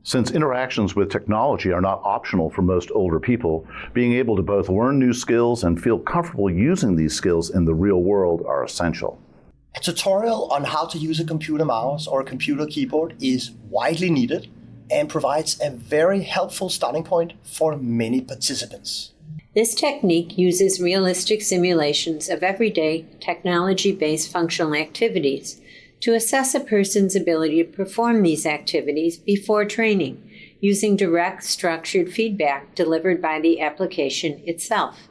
Since interactions with technology are not optional for most older people, being able to both learn new skills and feel comfortable using these skills in the real world are essential. A tutorial on how to use a computer mouse or a computer keyboard is widely needed and provides a very helpful starting point for many participants. This technique uses realistic simulations of everyday technology-based functional activities to assess a person's ability to perform these activities before training, using direct, structured feedback delivered by the application itself.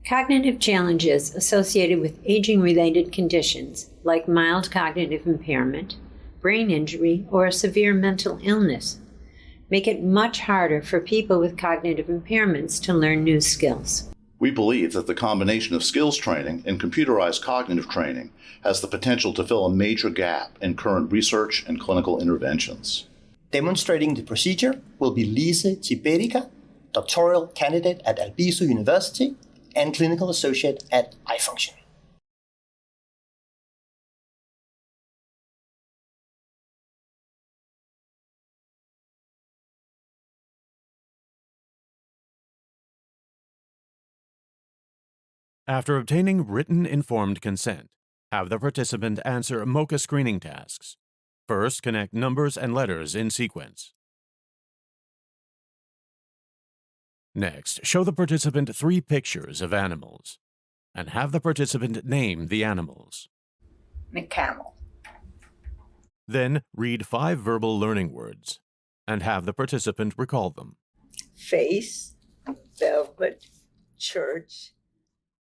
Cognitive challenges associated with aging-related conditions, like mild cognitive impairment, brain injury, or a severe mental illness, make it much harder for people with cognitive impairments to learn new skills. We believe that the combination of skills training and computerized cognitive training has the potential to fill a major gap in current research and clinical interventions. Demonstrating the procedure will be Lize Tibiriçá, doctoral candidate at Albizu University and clinical associate at iFunction. After obtaining written informed consent, have the participant answer MOCA screening tasks. First, connect numbers and letters in sequence. Next, show the participant 3 pictures of animals, and have the participant name the animals. The camel. Then, read 5 verbal learning words, and have the participant recall them. Face, velvet, church,